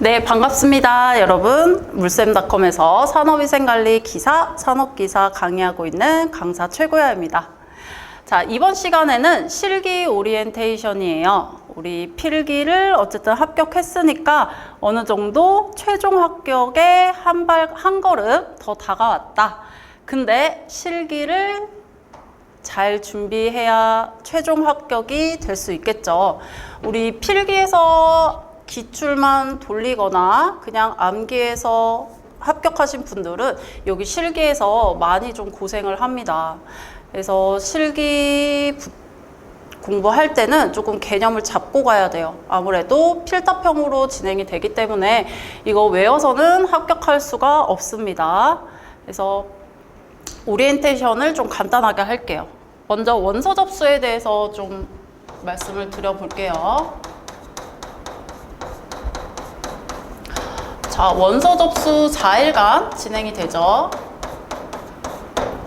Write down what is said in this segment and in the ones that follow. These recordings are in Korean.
네, 반갑습니다. 여러분, 물쌤닷컴에서 산업위생관리 기사, 산업기사 강의하고 있는 강사 최고야입니다. 자, 이번 시간에는 실기 오리엔테이션이에요. 우리 필기를 어쨌든 합격했으니까 어느 정도 최종 합격에 한 걸음 더 다가왔다. 근데 실기를 잘 준비해야 최종 합격이 될 수 있겠죠. 우리 필기에서 기출만 돌리거나 그냥 암기해서 합격하신 분들은 여기 실기에서 많이 좀 고생을 합니다. 그래서 실기 공부할 때는 조금 개념을 잡고 가야 돼요. 아무래도 필답형으로 진행이 되기 때문에 이거 외워서는 합격할 수가 없습니다. 그래서 오리엔테이션을 좀 간단하게 할게요. 먼저 원서 접수에 대해서 좀 말씀을 드려볼게요. 자, 원서 접수 4일간 진행이 되죠.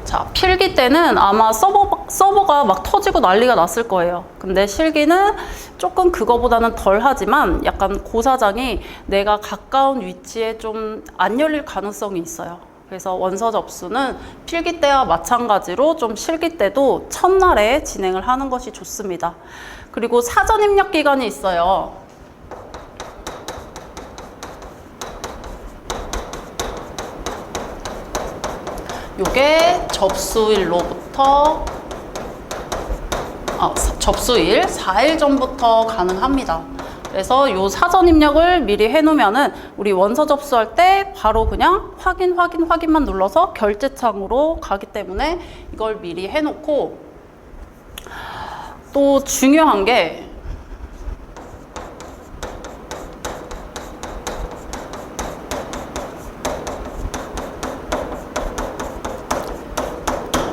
자, 필기 때는 아마 서버가 막 터지고 난리가 났을 거예요. 근데 실기는 조금 그거보다는 덜 하지만 약간 고사장이 내가 가까운 위치에 좀 안 열릴 가능성이 있어요. 그래서 원서 접수는 필기 때와 마찬가지로 좀 실기 때도 첫날에 진행을 하는 것이 좋습니다. 그리고 사전 입력 기간이 있어요. 요게 접수일로부터 접수일 4일 전부터 가능합니다. 그래서 요 사전 입력을 미리 해놓으면은 우리 원서 접수할 때 바로 그냥 확인만 눌러서 결제창으로 가기 때문에 이걸 미리 해놓고, 또 중요한 게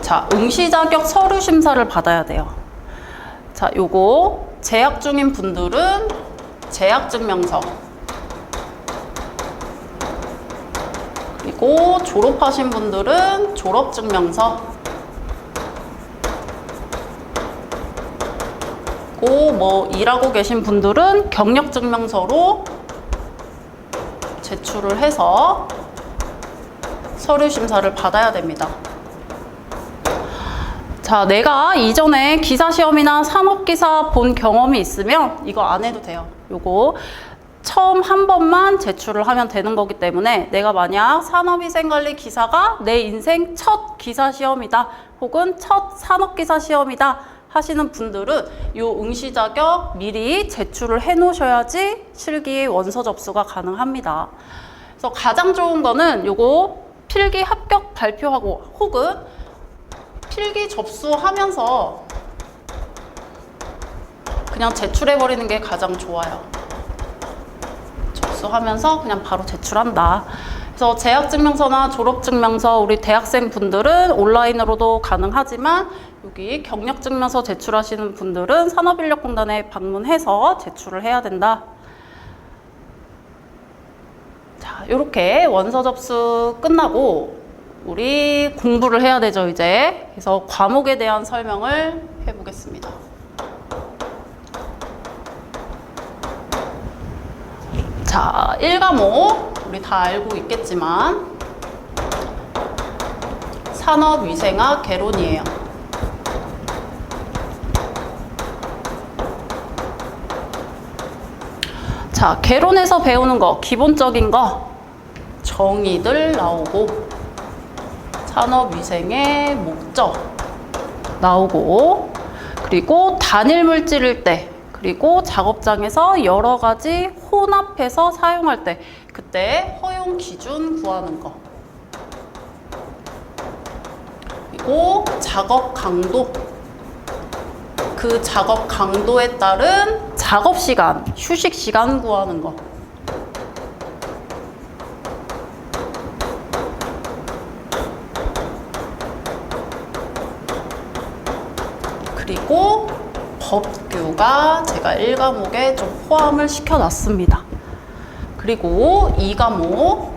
자, 응시 자격 서류 심사를 받아야 돼요. 자, 요거 재학 중인 분들은 재학증명서, 그리고 졸업하신 분들은 졸업증명서, 그리고 뭐 일하고 계신 분들은 경력증명서로 제출을 해서 서류 심사를 받아야 됩니다. 자, 내가 이전에 기사시험이나 산업기사 본 경험이 있으면 이거 안 해도 돼요. 요거 처음 한 번만 제출을 하면 되는 거기 때문에 내가 만약 산업위생관리 기사가 내 인생 첫 기사시험이다 혹은 첫 산업기사 시험이다 하시는 분들은 요 응시 자격 미리 제출을 해 놓으셔야지 실기 원서 접수가 가능합니다. 그래서 가장 좋은 거는 요거 필기 합격 발표하고 혹은 필기 접수하면서 그냥 제출해버리는 게 가장 좋아요. 접수하면서 그냥 바로 제출한다. 그래서 재학증명서나 졸업증명서 우리 대학생 분들은 온라인으로도 가능하지만 여기 경력증명서 제출하시는 분들은 산업인력공단에 방문해서 제출을 해야 된다. 자, 이렇게 원서 접수 끝나고 우리 공부를 해야 되죠, 이제. 그래서 과목에 대한 설명을 해보겠습니다. 자, 1과목 우리 다 알고 있겠지만 산업위생학 개론이에요. 자, 개론에서 배우는 거, 기본적인 거 정의들 나오고 산업위생의 목적 나오고, 그리고 단일 물질일 때, 그리고 작업장에서 여러 가지 혼합해서 사용할 때 그때 허용 기준 구하는 거, 그리고 작업 강도, 그 작업 강도에 따른 작업 시간, 휴식 시간 구하는 거, 그리고 법규가 제가 1과목에 좀 포함을 시켜놨습니다. 그리고 2과목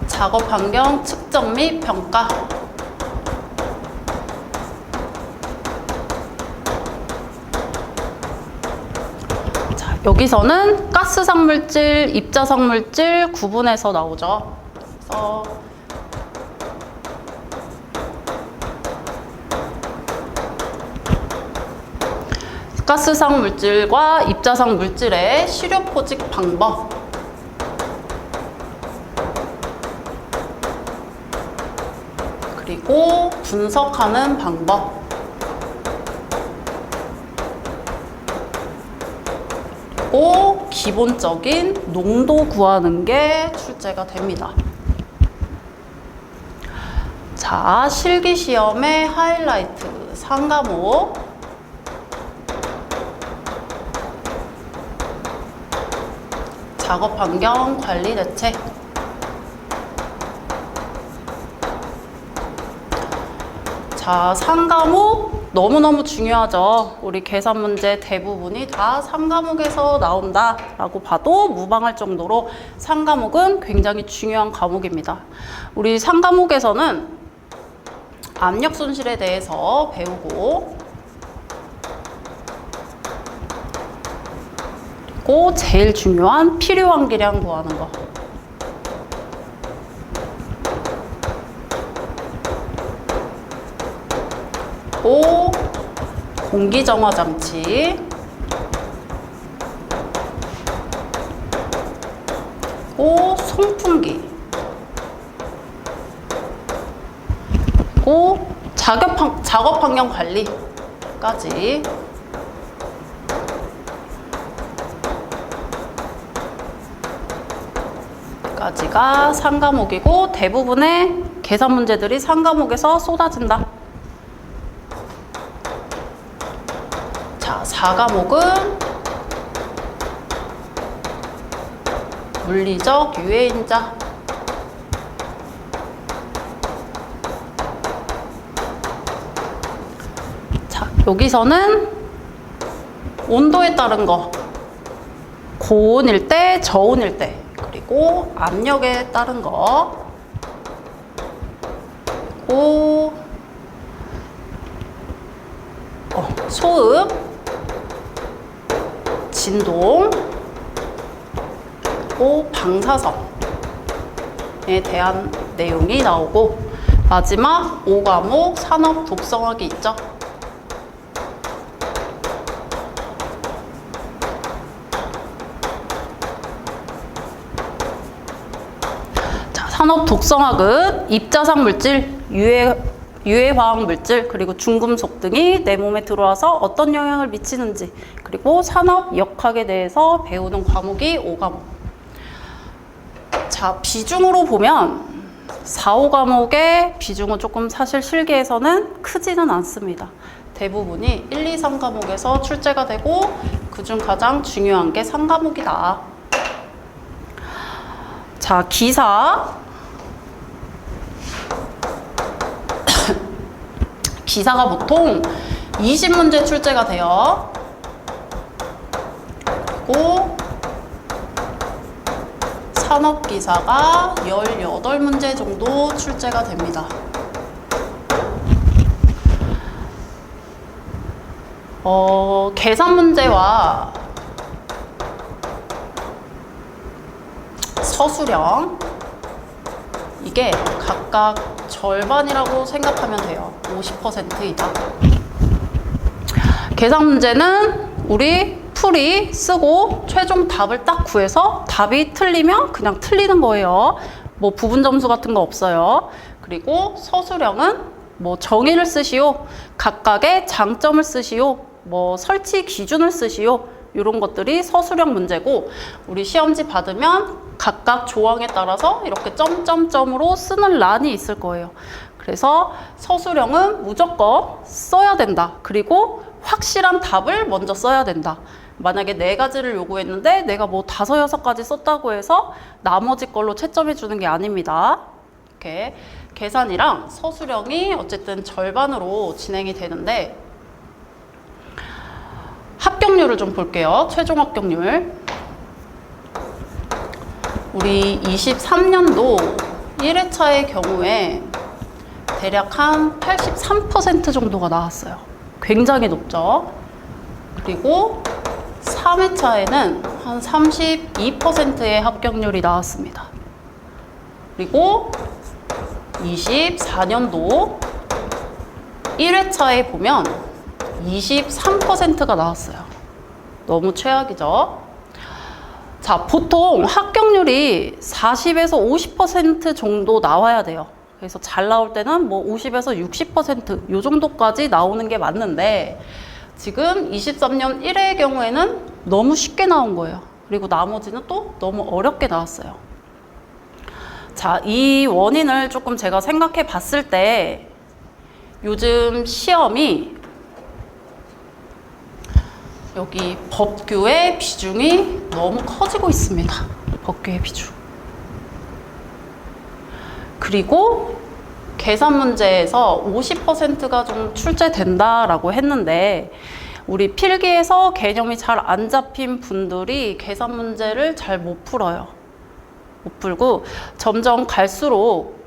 작업 환경 측정 및 평가, 여기서는 가스상 물질, 입자상 물질 구분해서 나오죠. 그래서 가스상 물질과 입자상 물질의 시료 포집 방법, 그리고 분석하는 방법, 그리고 기본적인 농도 구하는 게 출제가 됩니다. 자, 실기시험의 하이라이트 3과목. 작업 환경 관리 대책. 자, 3과목 너무너무 중요하죠. 우리 계산 문제 대부분이 다 3과목에서 나온다 라고 봐도 무방할 정도로 3과목은 굉장히 중요한 과목입니다. 우리 3과목에서는 압력 손실에 대해서 배우고, 그리고 제일 중요한 필요한 기량 구하는 거, 그리고 공기정화 장치, 그리고 송풍기, 그리고 작업 환경 관리까지. 까지가 3과목이고 대부분의 계산 문제들이 3과목에서 쏟아진다. 자, 4과목은 물리적 유해인자, 자, 여기서는 온도에 따른 거, 고온일 때, 저온일 때, 그리고 압력에 따른 거, 그리고 소음, 진동, 그리고 방사선에 대한 내용이 나오고, 마지막 5과목 산업 독성화기 있죠. 산업 독성화은 입자상 물질, 유해화학 물질, 그리고 중금속 등이 내 몸에 들어와서 어떤 영향을 미치는지, 그리고 산업 역학에 대해서 배우는 과목이 5과목. 자, 비중으로 보면 4, 5과목의 비중은 조금 사실 실기에서는 크지는 않습니다. 대부분이 1, 2, 3과목에서 출제가 되고 그중 가장 중요한 게 3과목이다. 자, 기사가 보통 20문제 출제가 돼요. 그리고 산업기사가 18문제 정도 출제가 됩니다. 계산 문제와 서술형, 이게 각각 절반이라고 생각하면 돼요. 50%이다. 계산 문제는 우리 풀이 쓰고 최종 답을 딱 구해서 답이 틀리면 그냥 틀리는 거예요. 뭐 부분 점수 같은 거 없어요. 그리고 서술형은 뭐 정의를 쓰시오, 각각의 장점을 쓰시오, 뭐 설치 기준을 쓰시오, 이런 것들이 서술형 문제고, 우리 시험지 받으면 각각 조항에 따라서 이렇게 점점점으로 쓰는 란이 있을 거예요. 그래서 서술형은 무조건 써야 된다. 그리고 확실한 답을 먼저 써야 된다. 만약에 4가지를 요구했는데 내가 뭐 5, 6가지 썼다고 해서 나머지 걸로 채점해 주는 게 아닙니다. 이렇게 계산이랑 서술형이 어쨌든 절반으로 진행이 되는데, 합격률을 좀 볼게요. 최종 합격률. 우리 23년도 1회차의 경우에 대략 한 83% 정도가 나왔어요. 굉장히 높죠. 그리고 3회차에는 한 32%의 합격률이 나왔습니다. 그리고 24년도 1회차에 보면 23%가 나왔어요. 너무 최악이죠? 자, 보통 합격률이 40에서 50% 정도 나와야 돼요. 그래서 잘 나올 때는 뭐 50에서 60% 요 정도까지 나오는 게 맞는데 지금 23년 1회의 경우에는 너무 쉽게 나온 거예요. 그리고 나머지는 또 너무 어렵게 나왔어요. 자, 이 원인을 조금 제가 생각해 봤을 때 요즘 시험이 여기 법규의 비중이 너무 커지고 있습니다. 법규의 비중. 그리고 계산 문제에서 50%가 좀 출제된다라고 했는데 우리 필기에서 개념이 잘 안 잡힌 분들이 계산 문제를 잘 못 풀어요. 못 풀고 점점 갈수록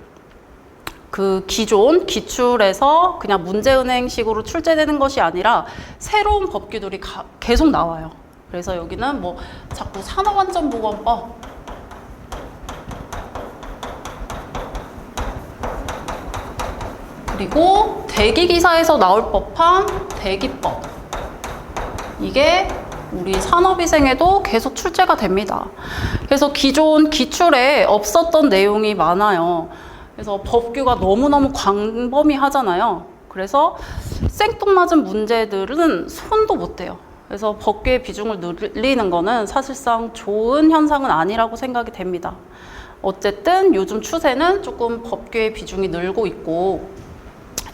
그 기존 기출에서 그냥 문제은행식으로 출제되는 것이 아니라 새로운 법규들이 계속 나와요. 그래서 여기는 뭐 자꾸 산업안전보건법, 그리고 대기기사에서 나올 법한 대기법, 이게 우리 산업위생에도 계속 출제가 됩니다. 그래서 기존 기출에 없었던 내용이 많아요. 그래서 법규가 너무너무 광범위하잖아요. 그래서 생뚱맞은 문제들은 손도 못 대요. 그래서 법규의 비중을 늘리는 거는 사실상 좋은 현상은 아니라고 생각이 됩니다. 어쨌든 요즘 추세는 조금 법규의 비중이 늘고 있고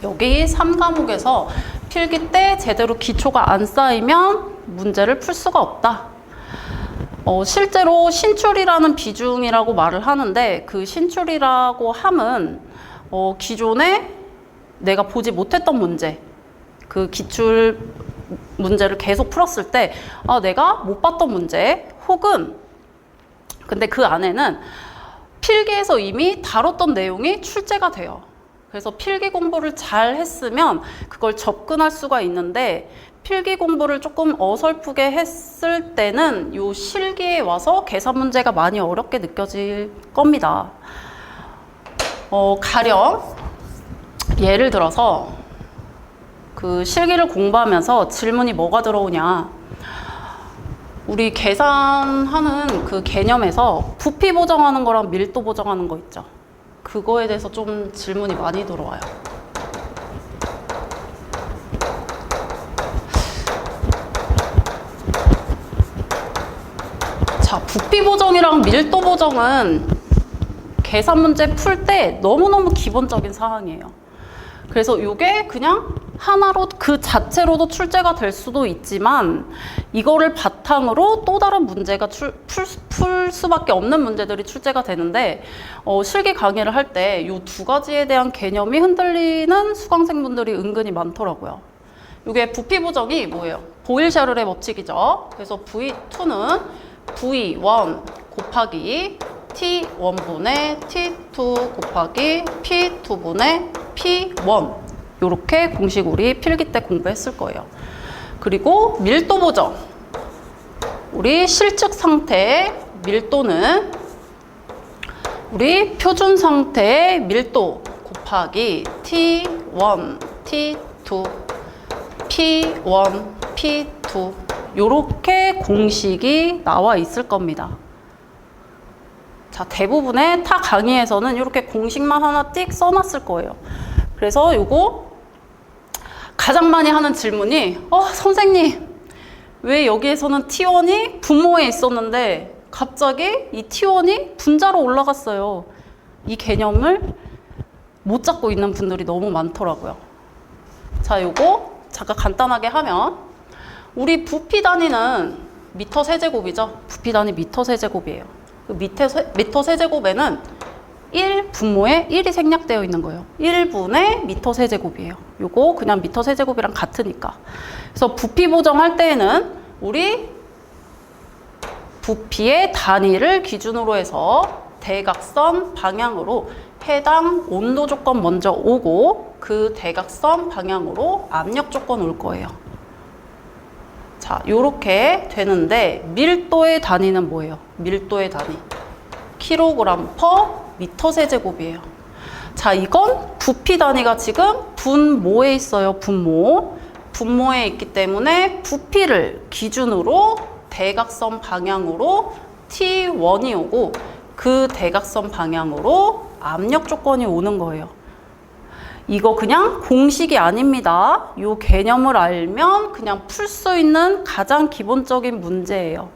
여기 3과목에서 필기 때 제대로 기초가 안 쌓이면 문제를 풀 수가 없다. 실제로 신출이라는 비중이라고 말을 하는데 그 신출이라고 함은 기존에 내가 보지 못했던 문제, 그 기출 문제를 계속 풀었을 때 내가 못 봤던 문제 혹은 근데 그 안에는 필기에서 이미 다뤘던 내용이 출제가 돼요. 그래서 필기 공부를 잘 했으면 그걸 접근할 수가 있는데 필기 공부를 조금 어설프게 했을 때는 요 실기에 와서 계산 문제가 많이 어렵게 느껴질 겁니다. 가령 예를 들어서 그 실기를 공부하면서 질문이 뭐가 들어오냐. 우리 계산하는 그 개념에서 부피 보정하는 거랑 밀도 보정하는 거 있죠. 그거에 대해서 좀 질문이 많이 들어와요. 자, 부피 보정이랑 밀도 보정은 계산 문제 풀 때 너무너무 기본적인 사항이에요. 그래서 이게 그냥 하나로 그 자체로도 출제가 될 수도 있지만 이거를 바탕으로 또 다른 문제가 풀 수밖에 없는 문제들이 출제가 되는데 실기 강의를 할 때 이 두 가지에 대한 개념이 흔들리는 수강생분들이 은근히 많더라고요. 이게 부피 보정이 뭐예요? 보일-샤를의 법칙이죠. 그래서 V2는 V1 곱하기 T1분의 T2 곱하기 P2분의 P1 이렇게 공식 우리 필기 때 공부했을 거예요. 그리고 밀도 보정. 우리 실측 상태의 밀도는 우리 표준 상태의 밀도 곱하기 T1, T2, P1, P2 이렇게 공식이 나와 있을 겁니다. 자, 대부분의 타 강의에서는 이렇게 공식만 하나 띡 써놨을 거예요. 그래서 요거 가장 많이 하는 질문이 선생님 왜 여기에서는 T1이 분모에 있었는데 갑자기 이 T1이 분자로 올라갔어요. 이 개념을 못 잡고 있는 분들이 너무 많더라고요. 자, 요거 잠깐 간단하게 하면 우리 부피 단위는 미터 세제곱이죠. 부피 단위 미터 세제곱이에요. 그 미터 세제곱에는 1 분모에 1이 생략되어 있는 거예요. 1분의 미터 세제곱이에요. 요거 그냥 미터 세제곱이랑 같으니까. 그래서 부피 보정할 때에는 우리 부피의 단위를 기준으로 해서 대각선 방향으로 해당 온도 조건 먼저 오고 그 대각선 방향으로 압력 조건 올 거예요. 자, 요렇게 되는데 밀도의 단위는 뭐예요? 밀도의 단위. 킬로그램 퍼 미터 세제곱이에요. 자, 이건 부피 단위가 지금 분모에 있어요. 분모. 분모에 있기 때문에 부피를 기준으로 대각선 방향으로 T1이 오고 그 대각선 방향으로 압력 조건이 오는 거예요. 이거 그냥 공식이 아닙니다. 이 개념을 알면 그냥 풀 수 있는 가장 기본적인 문제예요.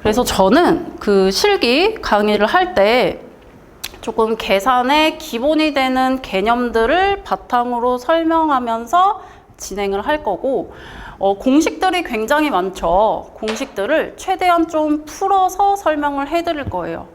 그래서 저는 그 실기 강의를 할 때 조금 계산의 기본이 되는 개념들을 바탕으로 설명하면서 진행을 할 거고, 공식들이 굉장히 많죠. 공식들을 최대한 좀 풀어서 설명을 해드릴 거예요.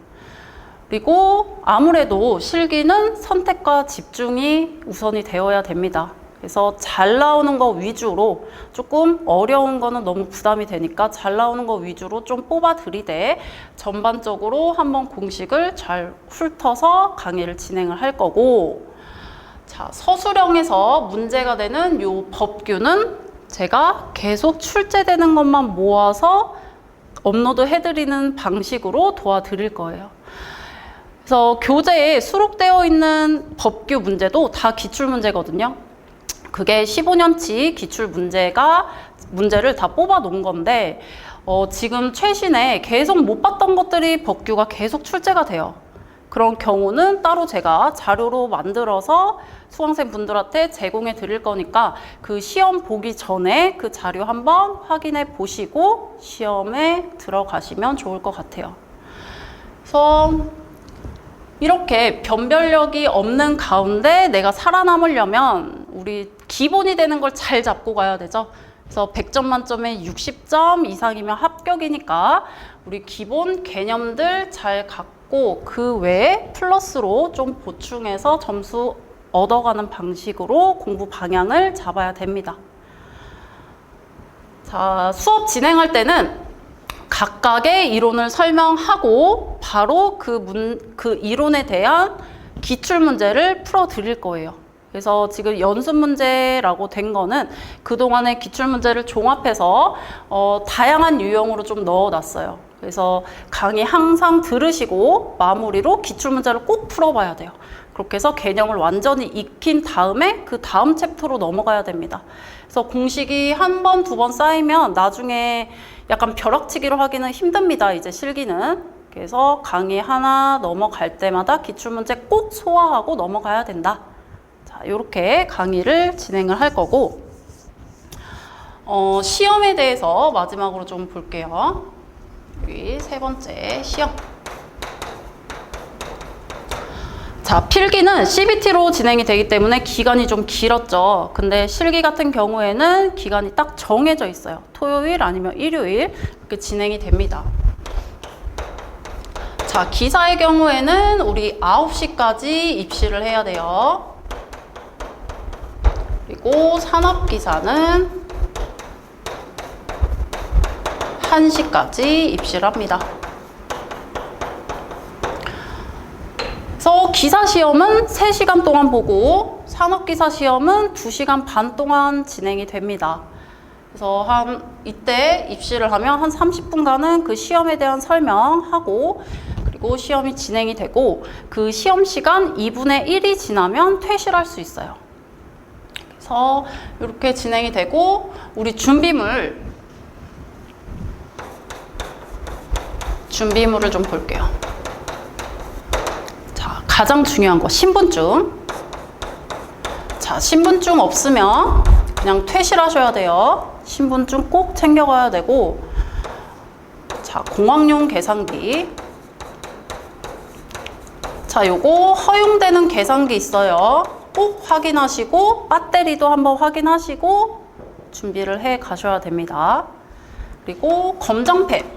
그리고 아무래도 실기는 선택과 집중이 우선이 되어야 됩니다. 그래서 잘 나오는 거 위주로, 조금 어려운 거는 너무 부담이 되니까 잘 나오는 거 위주로 좀 뽑아 드리되 전반적으로 한번 공식을 잘 훑어서 강의를 진행을 할 거고, 자, 서술형에서 문제가 되는 요 법규는 제가 계속 출제되는 것만 모아서 업로드 해드리는 방식으로 도와드릴 거예요. 그래서 교재에 수록되어 있는 법규 문제도 다 기출문제거든요. 그게 15년치 문제를 다 뽑아 놓은 건데, 지금 최신에 계속 못 봤던 것들이 법규가 계속 출제가 돼요. 그런 경우는 따로 제가 자료로 만들어서 수강생 분들한테 제공해 드릴 거니까 그 시험 보기 전에 그 자료 한번 확인해 보시고 시험에 들어가시면 좋을 것 같아요. 그래서 이렇게 변별력이 없는 가운데 내가 살아남으려면 우리 기본이 되는 걸 잘 잡고 가야 되죠. 그래서 100점 만점에 60점 이상이면 합격이니까 우리 기본 개념들 잘 갖고 그 외에 플러스로 좀 보충해서 점수 얻어가는 방식으로 공부 방향을 잡아야 됩니다. 자, 수업 진행할 때는 각각의 이론을 설명하고 바로 그 이론에 대한 기출문제를 풀어 드릴 거예요. 그래서 지금 연습문제라고 된 거는 그동안의 기출문제를 종합해서 다양한 유형으로 좀 넣어놨어요. 그래서 강의 항상 들으시고 마무리로 기출문제를 꼭 풀어봐야 돼요. 그렇게 해서 개념을 완전히 익힌 다음에 그 다음 챕터로 넘어가야 됩니다. 그래서 공식이 한 번, 두 번 쌓이면 나중에 약간 벼락치기로 하기는 힘듭니다. 이제 실기는. 그래서 강의 하나 넘어갈 때마다 기출문제 꼭 소화하고 넘어가야 된다. 자, 이렇게 강의를 진행을 할 거고, 시험에 대해서 마지막으로 좀 볼게요. 여기 세 번째 시험. 자, 필기는 CBT로 진행이 되기 때문에 기간이 좀 길었죠. 근데 실기 같은 경우에는 기간이 딱 정해져 있어요. 토요일 아니면 일요일 이렇게 진행이 됩니다. 자, 기사의 경우에는 우리 9시까지 입시를 해야 돼요. 그리고 산업기사는 1시까지 입시를 합니다. 그래서 기사 시험은 3시간 동안 보고 산업기사 시험은 2시간 반 동안 진행이 됩니다. 그래서 이때 입시를 하면 한 30분간은 그 시험에 대한 설명하고 그리고 시험이 진행이 되고 그 시험 시간 2분의 1이 지나면 퇴실할 수 있어요. 그래서 이렇게 진행이 되고 우리 준비물을 좀 볼게요. 자, 가장 중요한 거 신분증. 자, 신분증 없으면 그냥 퇴실하셔야 돼요. 신분증 꼭 챙겨가야 되고, 자, 공학용 계산기. 자, 요거 허용되는 계산기 있어요. 꼭 확인하시고 배터리도 한번 확인하시고 준비를 해 가셔야 됩니다. 그리고 검정펜.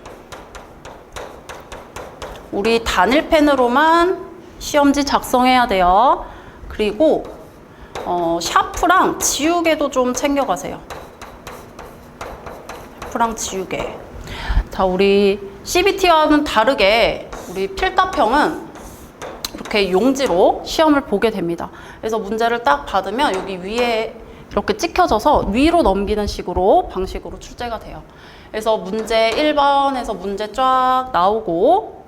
우리 단일펜으로만 시험지 작성해야 돼요. 그리고 샤프랑 지우개도 좀 챙겨가세요. 샤프랑 지우개. 자, 우리 CBT와는 다르게 우리 필답형은 이렇게 용지로 시험을 보게 됩니다. 그래서 문제를 딱 받으면 여기 위에 이렇게 찍혀져서 위로 넘기는 식으로 방식으로 출제가 돼요. 그래서 문제 1번에서 문제 쫙 나오고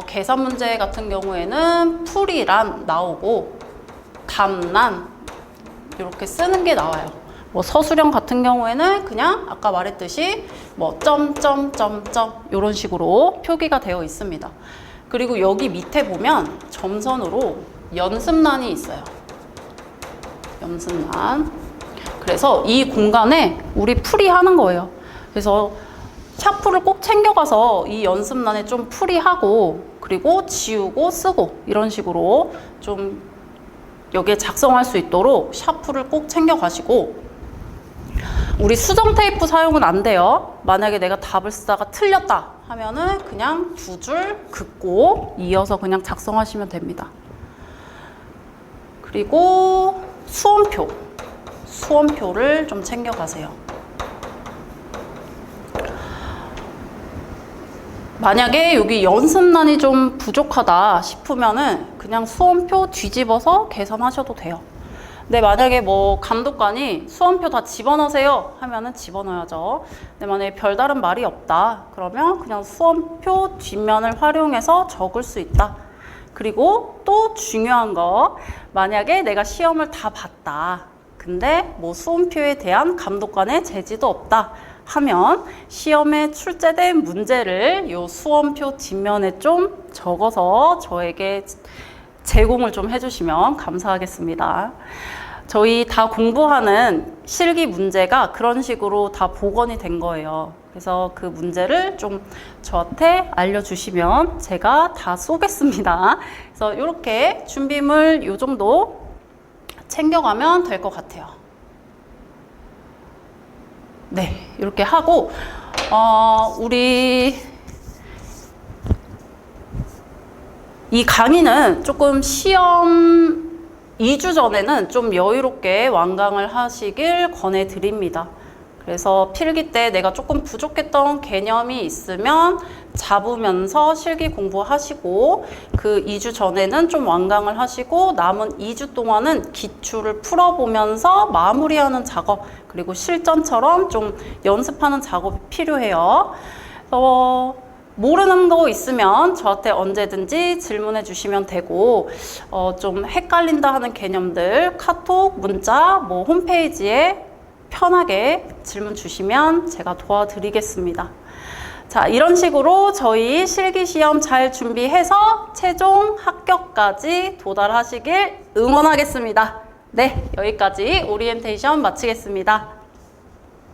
계산 문제 같은 경우에는 풀이란 나오고 답란 이렇게 쓰는 게 나와요. 뭐 서술형 같은 경우에는 그냥 아까 말했듯이 뭐 점점점점 이런 식으로 표기가 되어 있습니다. 그리고 여기 밑에 보면 점선으로 연습란이 있어요. 연습란. 그래서 이 공간에 우리 풀이하는 거예요. 그래서 샤프를 꼭 챙겨가서 이 연습란에 좀 풀이하고 그리고 지우고 쓰고 이런 식으로 좀 여기에 작성할 수 있도록 샤프를 꼭 챙겨가시고, 우리 수정 테이프 사용은 안 돼요. 만약에 내가 답을 쓰다가 틀렸다 하면은 그냥 두 줄 긋고 이어서 그냥 작성하시면 됩니다. 그리고 수험표를 좀 챙겨가세요. 만약에 여기 연습란이 좀 부족하다 싶으면은 그냥 수험표 뒤집어서 계산하셔도 돼요. 근데 만약에 뭐 감독관이 수험표 다 집어넣으세요 하면은 집어넣어야죠. 근데 만약에 별다른 말이 없다 그러면 그냥 수험표 뒷면을 활용해서 적을 수 있다. 그리고 또 중요한 거, 만약에 내가 시험을 다 봤다 근데 뭐 수험표에 대한 감독관의 제지도 없다 하면 시험에 출제된 문제를 요 수험표 뒷면에 좀 적어서 저에게 제공을 좀 해주시면 감사하겠습니다. 저희 다 공부하는 실기 문제가 그런 식으로 다 복원이 된 거예요. 그래서 그 문제를 좀 저한테 알려주시면 제가 다 쏘겠습니다. 그래서 이렇게 준비물 요 정도 챙겨가면 될 것 같아요. 네, 이렇게 하고 우리 이 강의는 조금 시험 2주 전에는 좀 여유롭게 완강을 하시길 권해드립니다. 그래서 필기 때 내가 조금 부족했던 개념이 있으면 잡으면서 실기 공부하시고, 그 2주 전에는 좀 완강을 하시고 남은 2주 동안은 기출을 풀어보면서 마무리하는 작업, 그리고 실전처럼 좀 연습하는 작업이 필요해요. 모르는 거 있으면 저한테 언제든지 질문해 주시면 되고, 좀 헷갈린다 하는 개념들 카톡, 문자, 뭐 홈페이지에 편하게 질문 주시면 제가 도와드리겠습니다. 자, 이런 식으로 저희 실기시험 잘 준비해서 최종 합격까지 도달하시길 응원하겠습니다. 네, 여기까지 오리엔테이션 마치겠습니다.